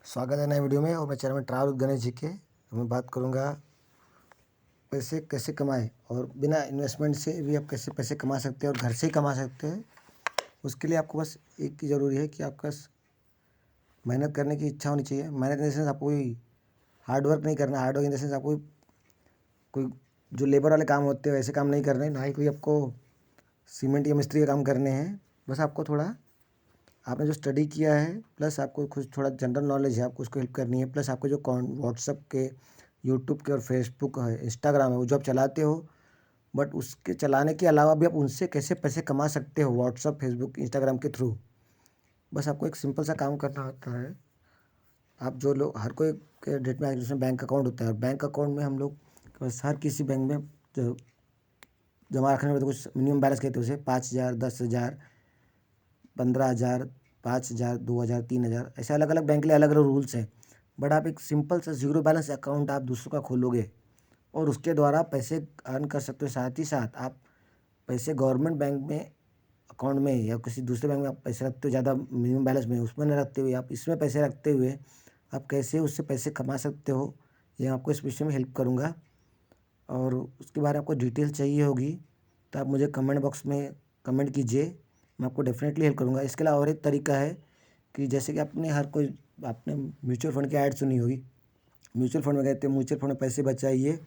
स्वागत है नए वीडियो में। और मैं चैनल में ट्रैवल विद गणेश जी के। मैं बात करूंगा पैसे कैसे कमाएं और बिना इन्वेस्टमेंट से भी आप कैसे पैसे कमा सकते हैं और घर से ही कमा सकते हैं। उसके लिए आपको बस एक ही ज़रूरी है कि आपका मेहनत करने की इच्छा होनी चाहिए। मेहनत इन द सेंस आपको कोई हार्ड वर्क नहीं करना। Hard work in the sense आपको कोई जो लेबर वाले काम होते हैं वैसे काम नहीं करने, ना ही कोई आपको सीमेंट या मिस्त्री का काम करने हैं। बस आपको थोड़ा आपने जो स्टडी किया है प्लस आपको कुछ थोड़ा जनरल नॉलेज है, आपको उसको हेल्प करनी है। प्लस आपको जो व्हाट्सअप के, यूट्यूब के और फेसबुक है, इंस्टाग्राम है, वो जो आप चलाते हो, बट उसके चलाने के अलावा भी आप उनसे कैसे पैसे कमा सकते हो व्हाट्सअप, फेसबुक, इंस्टाग्राम के थ्रू। बस आपको एक सिंपल सा काम करना होता है। आप जो लोग हर कोई के डेट में जिसमें बैंक अकाउंट होता है, और बैंक अकाउंट में हम लोग बस हर किसी बैंक में जो जमा रखने में तो कुछ मिनिमम बैलेंस कहते हैं उसे 5,000, 10,000, 15,000, 5,000, 2,000, 3,000, ऐसे अलग अलग बैंक के लिए अलग अलग रूल्स हैं। बट आप एक सिंपल सा ज़ीरो बैलेंस अकाउंट आप दूसरों का खोलोगे और उसके द्वारा पैसे अर्न कर सकते हो। साथ ही साथ आप पैसे गवर्नमेंट बैंक में अकाउंट में या किसी दूसरे बैंक में आप पैसे रखते हो, ज़्यादा मिनिमम बैलेंस में उसमें न रखते हुए आप इसमें पैसे रखते हुए आप कैसे उससे पैसे कमा सकते हो, ये आपको इस विषय में हेल्प करूँगा। और उसके बारे में आपको डिटेल चाहिए होगी तो आप मुझे कमेंट बॉक्स में कमेंट कीजिए, मैं आपको डेफिनेटली हेल्प करूँगा। इसके अलावा और एक तरीका है कि जैसे कि आपने म्यूचुअल फंड की ऐड सुनी होगी। म्यूचुअल फंड में कहते हैं म्यूचुअल फंड में पैसे बचाइए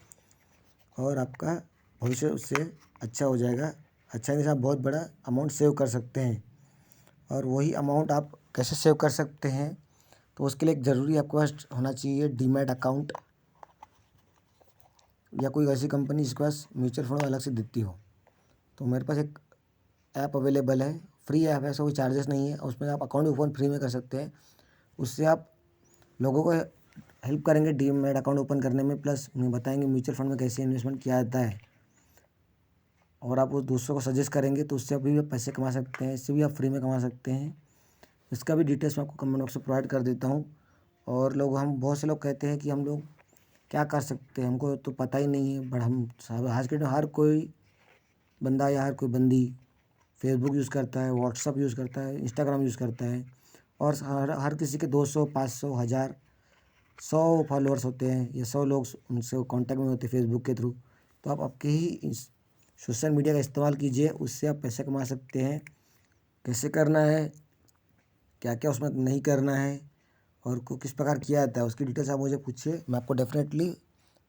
और आपका भविष्य उससे अच्छा हो जाएगा। अच्छा नहीं, आप बहुत बड़ा अमाउंट सेव कर सकते हैं। और वही अमाउंट आप कैसे सेव कर सकते हैं, तो उसके लिए एक ज़रूरी आपके पास होना चाहिए डीमैट अकाउंट या कोई ऐसी कंपनी जिसके पास म्यूचुअल फंड अलग से देती हो। तो मेरे पास एक ऐप अवेलेबल है, फ्री ऐप है, ऐसा कोई चार्जेस नहीं है। उसमें आप अकाउंट ओपन फ्री में कर सकते हैं। उससे आप लोगों को हेल्प करेंगे डीमैट अकाउंट ओपन करने में, प्लस उन्हें बताएंगे म्यूचुअल फंड में कैसे इन्वेस्टमेंट किया जाता है। और आप उस दूसरों को सजेस्ट करेंगे तो उससे भी आप पैसे कमा सकते हैं, इससे भी आप फ्री में कमा सकते हैं। इसका भी डिटेल्स मैं आपको कमेंट बॉक्स में प्रोवाइड कर देता हूँ। और हम बहुत से लोग कहते हैं कि हम लोग क्या कर सकते हैं, हमको तो पता ही नहीं है। बट हम आज के टाइम हर कोई बंदा या हर कोई बंदी फेसबुक यूज़ करता है, व्हाट्सअप यूज़ करता है, इंस्टाग्राम यूज़ करता है। और हर किसी के 200, 500, 1000, 100 फॉलोअर्स होते हैं या 100 लोग उनसे कांटेक्ट में होते हैं फेसबुक के थ्रू। तो आप आपके ही इस सोशल मीडिया का इस्तेमाल कीजिए, उससे आप पैसे कमा सकते हैं। कैसे करना है, क्या क्या उसमें नहीं करना है और को किस प्रकार किया जाता है, उसकी डिटेल्स आप मुझे पूछिए, मैं आपको डेफिनेटली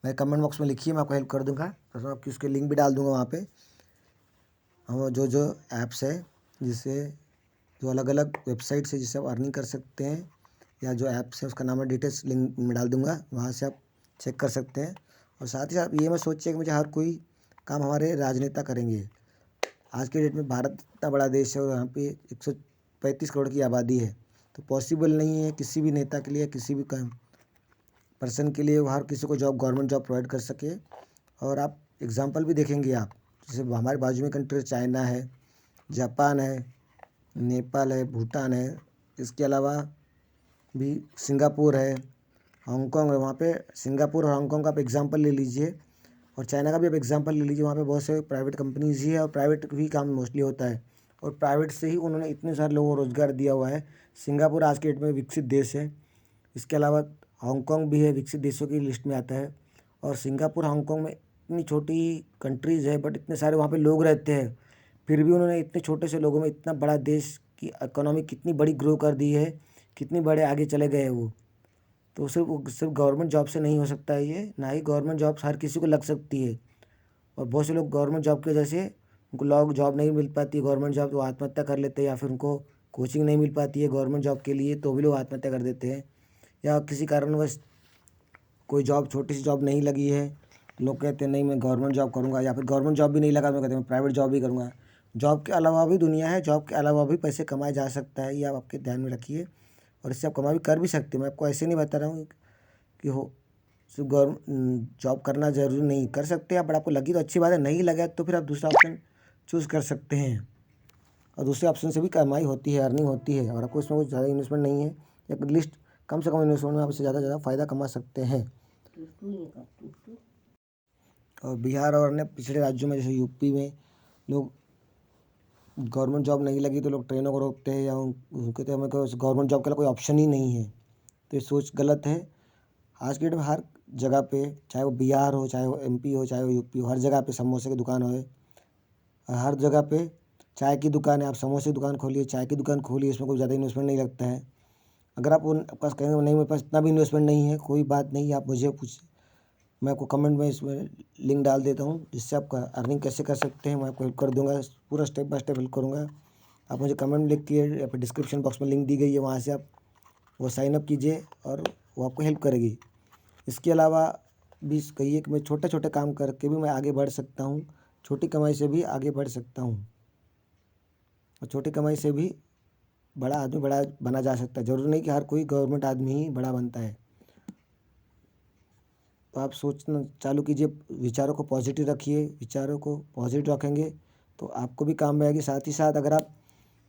मैं कमेंट बॉक्स में लिखिए, मैं आपको हेल्प कर दूँगा। तो मैं आपकी उसके लिंक भी डाल दूँगा वहाँ पे। हम जो ऐप्स है जिससे जो अलग अलग वेबसाइट से जिससे आप अर्निंग कर सकते हैं, या जो ऐप्स है उसका नाम मैं डिटेल्स लिंक में डाल दूँगा, वहाँ से आप चेक कर सकते हैं। और साथ ही साथ ये मत सोचिए कि मुझे हर कोई काम हमारे राजनेता करेंगे। आज के डेट में भारत इतना बड़ा देश है और यहाँ पे 135 करोड़ की आबादी है। तो पॉसिबल नहीं है किसी भी नेता के लिए, किसी भी पर्सन के लिए हर किसी को जॉब, गवर्नमेंट जॉब प्रोवाइड कर सके। और आप एग्जांपल भी देखेंगे आप, जैसे हमारे बाजू में कंट्री चाइना है, जापान है, नेपाल है, भूटान है, इसके अलावा भी सिंगापुर है, हांगकांग है। वहाँ पे सिंगापुर और हांगकांग का आप एग्जांपल ले लीजिए, और चाइना का भी आप एग्जांपल ले लीजिए। वहाँ पे बहुत से प्राइवेट कंपनीज ही है और प्राइवेट भी काम मोस्टली होता है, और प्राइवेट से ही उन्होंने इतने सारे लोगों को रोज़गार दिया हुआ है। सिंगापुर आज के डेट में विकसित देश है। इसके अलावा हांगकांग भी है, विकसित देशों की लिस्ट में आता है। और सिंगापुर, हांगकांग में इतनी छोटी कंट्रीज़ है, बट इतने सारे वहाँ पे लोग रहते हैं, फिर भी उन्होंने इतने छोटे से लोगों में इतना बड़ा देश की इकोनॉमी कितनी बड़ी ग्रो कर दी है, कितनी बड़े आगे चले गए हैं वो। तो सिर्फ गवर्नमेंट जॉब से नहीं हो सकता है ये, ना ही गवर्नमेंट जॉब हर किसी को लग सकती है। और बहुत से लोग गवर्नमेंट जॉब की वजह से उनको जॉब नहीं मिल पाती गवर्नमेंट जॉब, तो आत्महत्या कर लेते हैं, या फिर उनको कोचिंग नहीं मिल पाती है गवर्नमेंट जॉब के लिए तो भी लोग आत्महत्या कर देते हैं। या किसी कारणवश कोई जॉब, छोटी सी जॉब नहीं लगी है, लोग कहते हैं नहीं मैं गवर्नमेंट जॉब करूँगा, या फिर गवर्नमेंट जॉब भी नहीं लगा तो कहते हैं मैं प्राइवेट जॉब भी करूँगा। जॉब के अलावा भी दुनिया है, जॉब के अलावा भी पैसे कमाए जा सकता है, ये आप आपके ध्यान में रखिए। और इससे आप कमा भी कर भी सकते हैं। मैं आपको ऐसे नहीं बता रहा हूँ कि हो सिर्फ जॉब करना ज़रूरी नहीं, कर सकते हैं आप, बट आपको लगी तो अच्छी बात है, नहीं लगा तो फिर आप दूसरा ऑप्शन चूज़ कर सकते हैं। और दूसरे ऑप्शन से भी कमाई होती है, अर्निंग होती है, और आपको इसमें कुछ ज़्यादा इन्वेस्टमेंट नहीं है। एक लिस्ट कम से कम इन्वेस्टमेंट में आप इससे ज़्यादा फ़ायदा कमा सकते हैं। और बिहार और अन्य पिछड़े राज्यों में जैसे यूपी में लोग गवर्नमेंट जॉब नहीं लगी तो लोग ट्रेनों को रोकते हैं, या कहते हैं हमें गवर्नमेंट जॉब के लिए कोई ऑप्शन ही नहीं है। तो ये सोच गलत है। आज की डेट में हर जगह पे, चाहे वो बिहार हो, चाहे वो एमपी हो, चाहे वो यूपी हो, हर जगह पे समोसे की दुकान हो। हर जगह पे चाय की दुकान है, आप समोसे की दुकान खोलिए, चाय की दुकान खोलिए, इसमें कोई ज़्यादा इन्वेस्टमेंट नहीं लगता है। अगर आप उन पास कहेंगे नहीं मेरे पास इतना भी इन्वेस्टमेंट नहीं है, कोई बात नहीं, आप मुझे पूछ, मैं आपको कमेंट में इसमें लिंक डाल देता हूँ जिससे आप अर्निंग कैसे कर सकते हैं मैं आपको हेल्प कर दूंगा, पूरा स्टेप बाय स्टेप हेल्प करूँगा। आप मुझे कमेंट में लिख के या फिर डिस्क्रिप्शन बॉक्स में लिंक दी गई है, वहाँ से आप वो साइन अप कीजिए और वो आपको हेल्प करेगी। इसके अलावा भी कहिए कि मैं छोटे छोटे काम करके भी मैं आगे बढ़ सकता हूँ, छोटी कमाई से भी आगे बढ़ सकता हूँ और छोटी कमाई से भी बड़ा आदमी बड़ा बना जा सकता है। ज़रूरी नहीं कि हर कोई गवर्नमेंट आदमी ही बड़ा बनता है। तो आप सोचना चालू कीजिए, विचारों को पॉजिटिव रखिए, विचारों को पॉजिटिव रखेंगे तो आपको भी काम में आएगी। साथ ही साथ अगर आप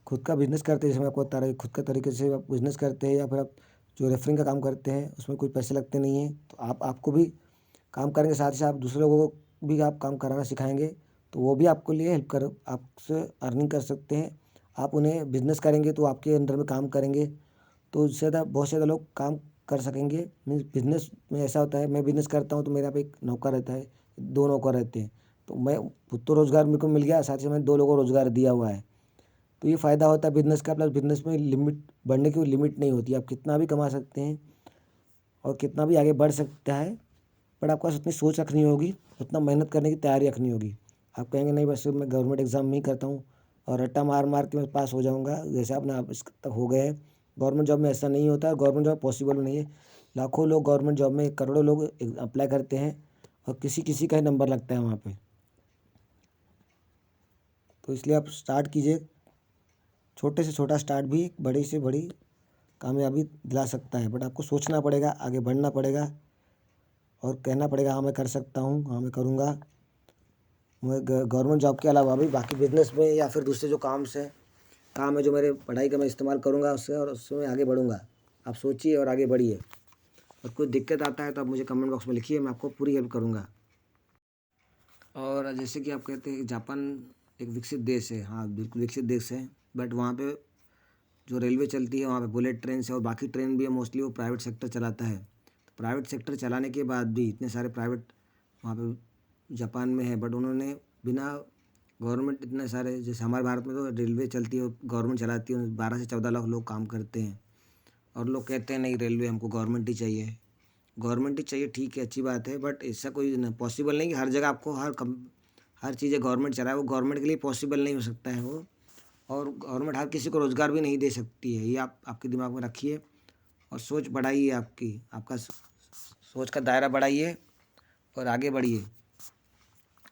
खुद का बिज़नेस करते हैं, जैसे मैं आपको बता रहा हूँ, खुद का तरीके से आप बिज़नेस करते हैं या फिर आप जो रेफरिंग का काम करते हैं उसमें कोई पैसे लगते नहीं हैं, तो आपको भी काम करेंगे, साथ ही साथ दूसरे लोगों को भी आप काम कराना सिखाएंगे तो वो भी आपको लिए हेल्प कर आपसे अर्निंग कर सकते हैं। आप उन्हें बिज़नेस करेंगे तो आपके अंडर में काम करेंगे तो उससे ज़्यादा बहुत से ज़्यादा लोग काम कर सकेंगे। मीन्स बिज़नेस में ऐसा होता है, मैं बिज़नेस करता हूँ तो मेरे यहाँ पे एक नौकर रहता है, 2 नौकर रहते हैं, तो मैं खुद तो रोज़गार मेरे को मिल गया, साथ ही मैंने 2 लोगों को रोज़गार दिया हुआ है। तो ये फ़ायदा होता है बिज़नेस का। प्लस बिज़नेस में लिमिट बढ़ने की कोई लिमिट नहीं होती, आप कितना भी कमा सकते हैं और कितना भी आगे बढ़ सकता है, बट आपको बस उतनी सोच रखनी होगी, उतना मेहनत करने की तैयारी रखनी होगी। आप कहेंगे नहीं बस मैं गवर्नमेंट एग्ज़ाम नहीं करता हूँ और रट्टा मार मार के मैं पास हो जाऊँगा, जैसे आपने आप इस तक हो गए हैं। गवर्नमेंट जॉब में ऐसा नहीं होता है, गवर्नमेंट जॉब पॉसिबल भी नहीं है। लाखों लोग गवर्नमेंट जॉब में, करोड़ों लोग अप्लाई करते हैं और किसी किसी का ही नंबर लगता है वहाँ पे। तो इसलिए आप स्टार्ट कीजिए, छोटे से छोटा स्टार्ट भी एक बड़ी से बड़ी कामयाबी दिला सकता है। बट आपको सोचना पड़ेगा, आगे बढ़ना पड़ेगा और कहना पड़ेगा हाँ मैं कर सकता हूँ, हाँ मैं करूँगा। मैं गवर्नमेंट जॉब के अलावा भी बाकी बिज़नेस में या फिर दूसरे जो काम है जो मेरे पढ़ाई का मैं इस्तेमाल करूँगा उससे और उसमें आगे बढ़ूँगा। आप सोचिए और आगे बढ़िए और कोई दिक्कत आता है तो आप मुझे कमेंट बॉक्स में लिखिए, मैं आपको पूरी हेल्प करूँगा। और जैसे कि आप कहते हैं कि जापान एक विकसित देश है, हाँ बिल्कुल विकसित देश है, बट वहाँ पे जो रेलवे चलती है वहाँ पे बुलेट ट्रेन से और बाकी ट्रेन भी है, मोस्टली वो प्राइवेट सेक्टर चलाता है। तो प्राइवेट सेक्टर चलाने के बाद भी इतने सारे प्राइवेट वहाँ पे जापान में है, बट उन्होंने बिना गवर्नमेंट इतने सारे, जैसे हमारे भारत में तो रेलवे चलती है गवर्नमेंट चलाती है, 12 से 14 लाख लोग काम करते हैं और लोग कहते हैं नहीं रेलवे हमको गवर्नमेंट ही चाहिए। गवर्नमेंट ही चाहिए, ठीक है, अच्छी बात है, बट ऐसा कोई पॉसिबल नहीं कि हर जगह आपको हर चीज़ें गवर्नमेंट चलाए, वो गवर्नमेंट के लिए पॉसिबल नहीं हो सकता है वो। और गवर्नमेंट हर किसी को रोज़गार भी नहीं दे सकती है, ये आप आपके दिमाग में रखिए और सोच बढ़ाइए, आपका सोच का दायरा बढ़ाइए और आगे बढ़िए।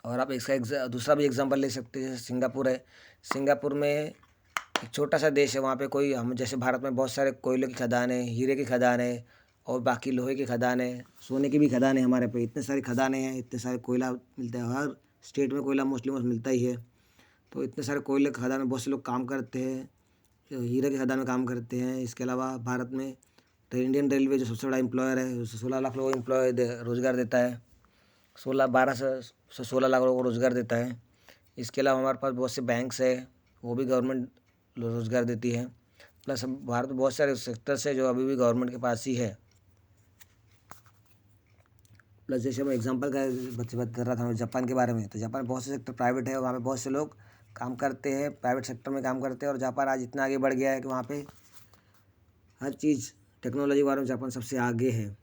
और आप इसका दूसरा भी एग्जांपल ले सकते हैं, जैसे सिंगापुर है। सिंगापुर में एक छोटा सा देश है, वहाँ पे कोई, हम जैसे भारत में बहुत सारे कोयले की खदान है, हीरे की खदान है और बाकी लोहे की खदान है, सोने की भी खदान है। हमारे पे इतने सारी खदानें हैं, इतने सारे कोयला मिलता है, हर स्टेट में कोयला मोस्टली मिलता ही है। तो इतने सारे कोयले की खदान में बहुत से लोग काम करते हैं, जो हीरे की खदान में काम करते हैं। इसके अलावा भारत में तो इंडियन रेलवे जो सबसे बड़ा एम्प्लॉयर है, 16 लाख लोगों को रोज़गार देता है, 12 से 16 लाख लोगों को रोज़गार देता है। इसके अलावा हमारे पास बहुत से बैंक्स है, वो भी गवर्नमेंट रोज़गार देती है। प्लस हम भारत में बहुत सारे सेक्टर्स है जो अभी भी गवर्नमेंट के पास ही है। प्लस जैसे मैं एग्जांपल का बात कर रहा था जापान के बारे में, तो जापान में बहुत से सेक्टर प्राइवेट है, वहाँ पे बहुत से लोग काम करते हैं, प्राइवेट सेक्टर में काम करते हैं। और जापान आज इतना आगे बढ़ गया है कि वहाँ पे हर चीज़ टेक्नोलॉजी के बारे में जापान सबसे आगे है।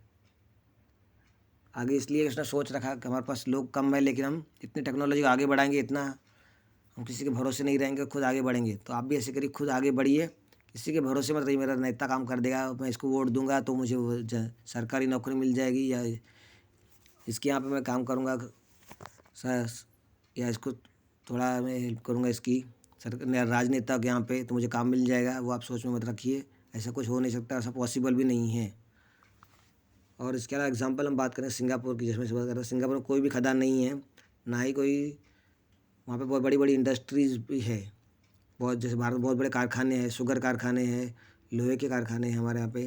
आगे इसलिए उसने सोच रखा कि हमारे पास लोग कम है लेकिन हम इतनी टेक्नोलॉजी को आगे बढ़ाएंगे, इतना हम किसी के भरोसे नहीं रहेंगे, खुद आगे बढ़ेंगे। तो आप भी ऐसे करिए, खुद आगे बढ़िए, किसी के भरोसे मत रहिए मेरा नेता काम कर देगा, मैं इसको वोट दूंगा तो मुझे सरकारी नौकरी मिल जाएगी, या इसके यहाँ पे मैं काम करूँगा या इसको थोड़ा मैं हेल्प करूँगा इसकी राजनेता के यहाँ पे तो मुझे काम मिल जाएगा। वो आप सोच में मत रखिए, ऐसा कुछ हो नहीं सकता, ऐसा पॉसिबल भी नहीं है। और इसके अलावा एग्जांपल हम बात करें सिंगापुर की, जिसमें से बात कर रहे हैं, सिंगापुर में कोई भी खदान नहीं है, ना ही कोई, वहाँ पे बहुत बड़ी बड़ी इंडस्ट्रीज़ भी है। बहुत, जैसे भारत में बहुत बड़े कारखाने हैं, शुगर कारखाने हैं, लोहे के कारखाने हैं हमारे यहाँ पे।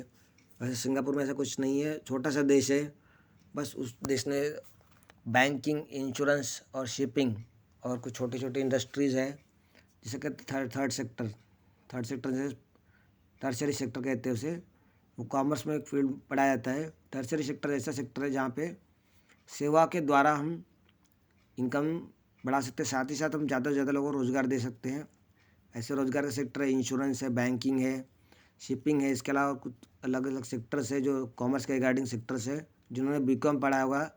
वैसे सिंगापुर में ऐसा कुछ नहीं है, छोटा सा देश है। बस उस देश ने बैंकिंग, इंश्योरेंस और शिपिंग और कुछ छोटी छोटी इंडस्ट्रीज़ है, जिसे कहते थर्ड सेक्टर जैसे टर्शरी सेक्टर कहते हैं उसे। वो कॉमर्स में एक फील्ड पढ़ाया जाता है। टर्शियरी सेक्टर ऐसा सेक्टर है जहाँ पे सेवा के द्वारा हम इनकम बढ़ा सकते हैं, साथ ही साथ हम ज़्यादा से ज़्यादा लोगों को रोज़गार दे सकते हैं। ऐसे रोज़गार के सेक्टर है, इंश्योरेंस है, बैंकिंग है, शिपिंग है। इसके अलावा कुछ अलग अलग सेक्टर्स है जो कॉमर्स के रिगार्डिंग सेक्टर्स है। जिन्होंने बीकॉम पढ़ा होगा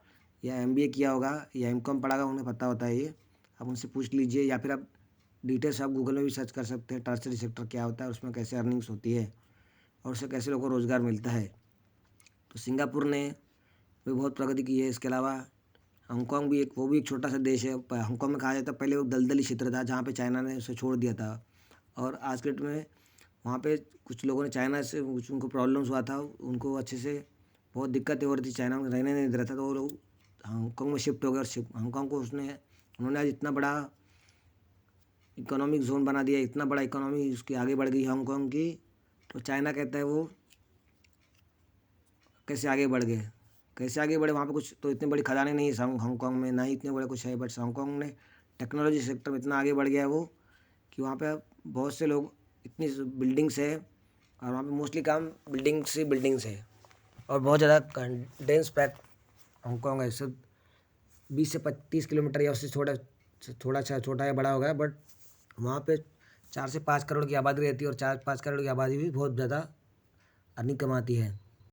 या एमबीए किया होगा या एमकॉम पढ़ा होगा उन्हें पता होता है ये। आप उनसे पूछ लीजिए या फिर आप डिटेल्स आप गूगल में भी सर्च कर सकते हैं टर्शियरी सेक्टर क्या होता है, उसमें कैसे अर्निंग्स होती है और उससे कैसे लोगों को रोज़गार मिलता है। तो सिंगापुर ने भी बहुत प्रगति की है। इसके अलावा हांगकांग भी वो भी एक छोटा सा देश है। हांगकांग में कहा जाता है पहले वो दलदली क्षेत्र था जहाँ पे चाइना ने उसे छोड़ दिया था, और आज के डेट में वहाँ पे कुछ लोगों ने चाइना से कुछ उनको प्रॉब्लम्स हुआ था, उनको अच्छे से बहुत दिक्कतें हो रही थी, चाइना में रहने नहीं दे रहा था, तो वो लोग हांगकांग में शिफ्ट हो गए और हांगकांग को उन्होंने आज इतना बड़ा इकोनॉमिक जोन बना दिया, इतना बड़ा इकोनॉमी उसकी आगे बढ़ गई हांगकांग की। तो चाइना कहता है वो कैसे आगे बढ़ गए, कैसे आगे बढ़े, वहाँ पे कुछ तो इतनी बड़ी खदानें नहीं है हांगकांग में, ना ही इतने बड़े कुछ है, बट हांगकांग ने टेक्नोलॉजी सेक्टर में इतना आगे बढ़ गया है वो कि वहाँ पे बहुत से लोग, इतनी बिल्डिंग्स है और वहाँ पे मोस्टली काम बिल्डिंग्स है और बहुत ज़्यादा डेंस पैक हांगकांग है। सब 20 से 30 किलोमीटर या उससे थोड़ा सा छोटा या बड़ा होगा, बट वहाँ पे 4 से 5 करोड़ की आबादी रहती है और 4-5 करोड़ की आबादी भी बहुत ज़्यादा अर्निंग कमाती है।